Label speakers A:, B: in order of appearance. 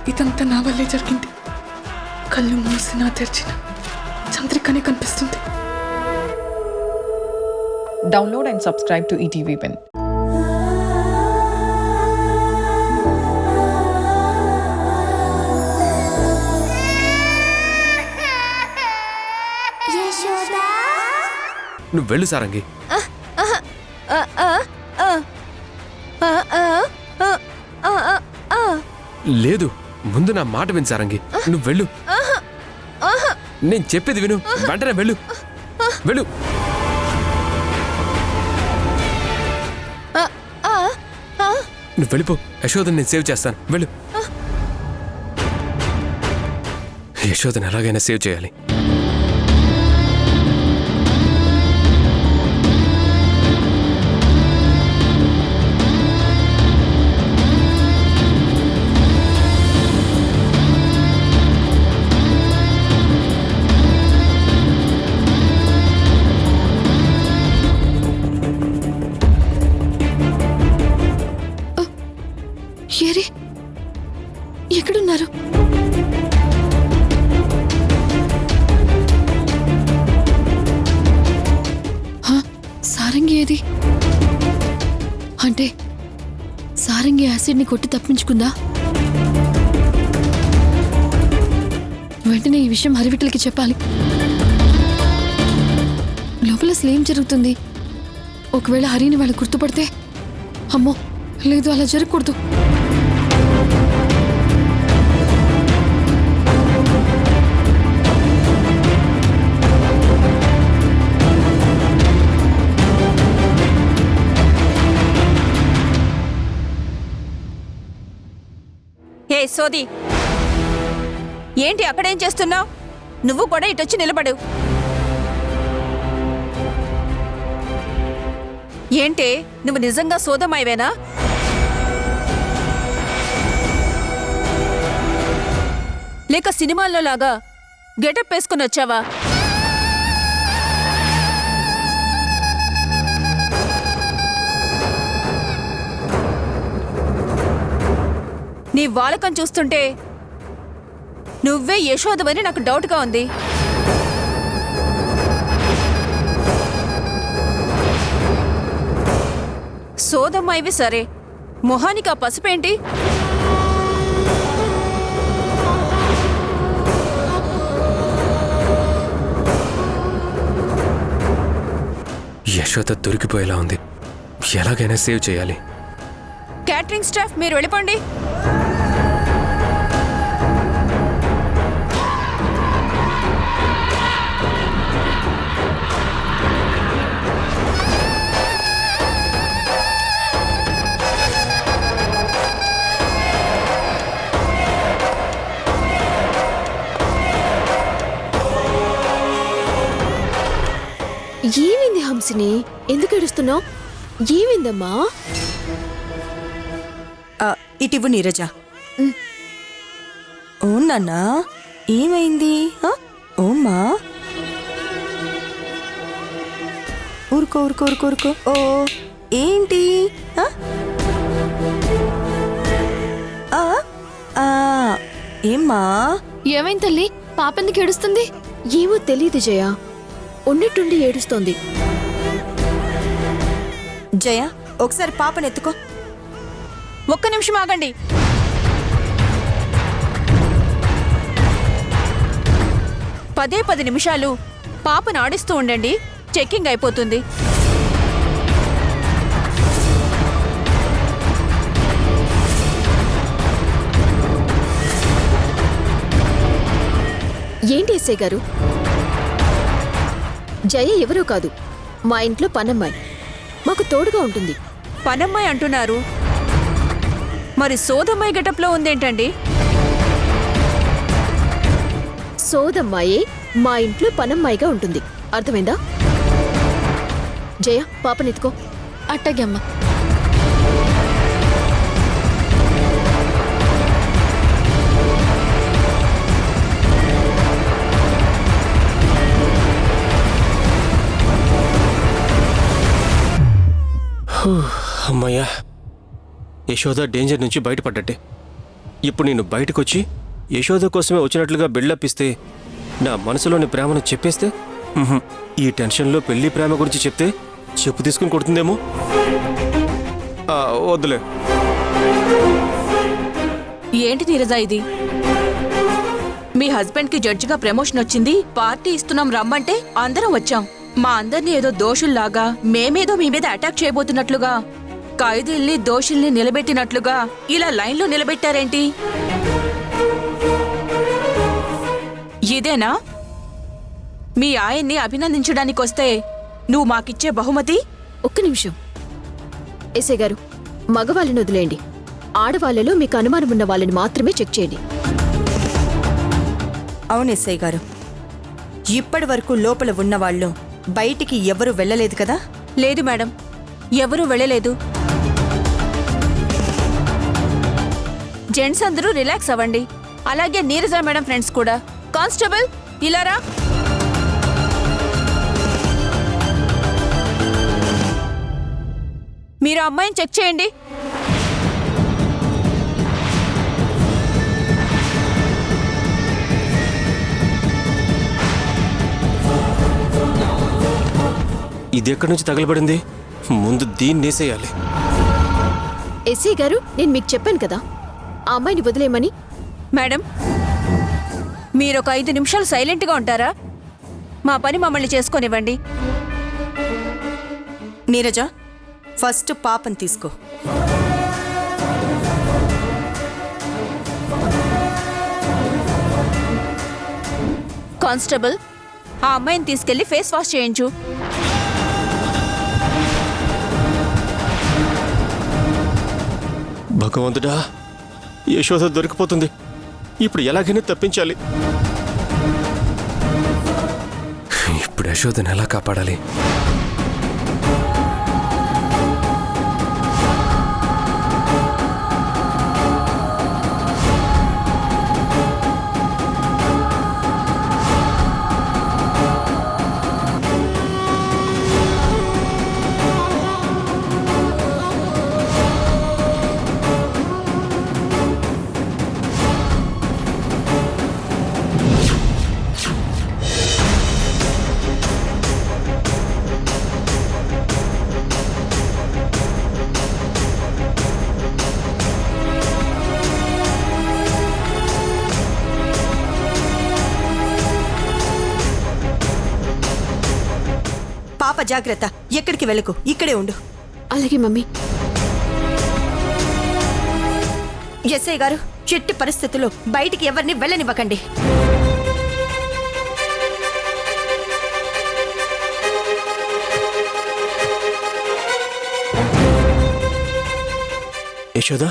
A: ఇదంతా నా వల్లే జరిగింది. కళ్ళు మూసినా తెరిచిన చంద్రికనే కనిపిస్తుంది.
B: Download and subscribe to ETV Win.
C: నువ్వు వెళ్ళు సారంగి. లేదు, ముందు నా మాట విను సారంగి. నువ్వు వెళ్ళు. నేను చెప్పేది విను. వెంటనే వెళ్ళు. వెళ్ళు. నువ్వు వెళ్ళిపో. యశోదని నేను సేవ్ చేస్తాను. వెళ్ళు. యశోదని ఎలాగైనా సేవ్ చేయాలి.
A: ఏరే, ఎక్కడున్నారు? సారంగి ఏది? అంటే సారంగి యాసిడ్ని కొట్టి తప్పించుకుందా? వెంటనే ఈ విషయం హరివిట్టలకి చెప్పాలి. లోపల అసలు ఏం జరుగుతుంది? ఒకవేళ హరిని వాళ్ళు గుర్తుపడితే, అమ్మో లేదు, అలా జరగకూడదు.
D: హే సోది, ఏంటి అక్కడేం చేస్తున్నావు? నువ్వు కూడా ఇటొచ్చి నిలబడు. ఏంటి, నువ్వు నిజంగా సోదమాయివేనా? లేక సినిమాల్లో లాగా గెటప్ వేసుకుని వచ్చావా? నీ వాలకం చూస్తుంటే నువ్వే యశోదవని నాకు డౌట్గా ఉంది. సోదమ్మాయివి సరే, మొహానికి ఆ పసుపేంటి?
C: యశోద దొరికిపోయేలా ఉంది. ఎలాగైనా సేవ్ చేయాలి.
D: క్యాటరింగ్ స్టాఫ్, మీరు వెళ్ళిపోండి.
E: ఏమైంది హంసిని? ఎందుకు ఏడుస్తున్నావు? ఏమైందమ్మా?
F: ఇటివ్వు నీరజ. ఓ నాన్నా, ఏమైంది? ఓమ్మా, ఊరుకో ఊరుకో ఊరుకో ఊరుకో. ఓ ఏంటి? ఏమ్మా?
E: ఏమైంది తల్లి? పాప ఎందుకు ఏడుస్తుంది? ఏమో తెలియదు జయ, ఉన్నట్టుండి ఏడుస్తోంది.
F: జయ, ఒకసారి పాపనెత్తుకో.
D: ఒక్క నిమిషం ఆగండి. పదే 10 నిమిషాలు పాపను ఆడిస్తూ ఉండండి, చెక్కింగ్ అయిపోతుంది.
E: ఏంటి ఎస్ఐ గారు? జయ ఎవరో కాదు, మా ఇంట్లో పనమ్మాయి. మాకు తోడుగా ఉంటుంది.
D: పనమ్మాయి అంటున్నారు, మరి సోదమ్మాయి గెటప్లో ఉందేంటండి?
E: సోదమ్మాయే మా ఇంట్లో పనమ్మాయిగా ఉంటుంది. అర్థమైందా? జయ, పాపనెత్తుకో. అట్టగే అమ్మా.
G: అమ్మయ్యా, యశోద డేంజర్ నుంచి బయటపడ్డట్టే. ఇప్పుడు నేను బయటకొచ్చి యశోద కోసమే వచ్చినట్లుగా బిల్డప్ ఇస్తే నా మనసులోని ప్రేమను చెప్పేస్తే ఈ టెన్షన్లో పెళ్లి ప్రేమ గురించి చెప్తే చెప్పు తీసుకుని కొడుతుందేమో. వద్దులే.
D: ఏంటి నీరజ ఇది? మీ హస్బెండ్ కి జడ్జిగా ప్రమోషన్ వచ్చింది, పార్టీ ఇస్తున్నాం రమ్మంటే అందరం వచ్చాం. మా అందరినీ ఏదో దోషుల్లాగా, మేమేదో మీ మీద అటాక్ చేయబోతున్నట్లుగా, ఖైదీల్ని దోషుల్ని నిలబెట్టినట్లుగా ఇలా లైన్లో నిలబెట్టారేంటి? ఇదేనా మీ ఆయన్ని అభినందించడానికొస్తే నువ్వు మాకిచ్చే బహుమతి?
E: ఒక్క నిమిషం ఎస్ఐ గారు, మగవాళ్ళని వదిలేయండి. ఆడవాళ్లలో మీకు అనుమానం ఉన్న వాళ్ళని మాత్రమే చెక్ చేయండి.
F: అవును ఎస్ఐ గారు, ఇప్పటి వరకు లోపల ఉన్నవాళ్ళు బయటికి ఎవరు వెళ్ళలేదు కదా?
D: లేదు మేడం, ఎవరూ వెళ్ళలేదు. జెంట్స్ అందరూ రిలాక్స్ అవ్వండి. అలాగే నీరజ మేడం ఫ్రెండ్స్ కూడా. కానిస్టేబుల్ ఇలారా. మీరు అమ్మాయిని చెక్ చేయండి.
G: ఇది ఎక్కడి నుంచి తగలబడింది? ముందు దీన్ని వేసేయాలి.
E: ఎస్ఐ గారు, నేను మీకు చెప్పాను కదా ఆ అమ్మాయిని వదిలేయమని.
D: మేడం, మీరొక 5 నిమిషాలు సైలెంట్గా ఉంటారా? మా పని మమ్మల్ని చేసుకోనివ్వండి.
F: నీరజ, ఫస్ట్ పాపని తీసుకో.
D: కానిస్టేబుల్, ఆ అమ్మాయిని తీసుకెళ్లి ఫేస్ వాష్ చేయించు.
G: భగవంతుడా, యశోద దొరికిపోతుంది. ఇప్పుడు ఎలాగైనా తప్పించాలి.
C: ఇప్పుడు యశోదను ఎలా కాపాడాలి?
F: పాప జాగ్రత్త, ఎక్కడికి వెళ్ళకు, ఇక్కడే ఉండు.
E: అలాగే మమ్మీ.
F: ఎస్ఐ గారు, ఎట్టి పరిస్థితుల్లో బయటికి ఎవరిని వెళ్ళనివ్వకండి.
G: యశోద,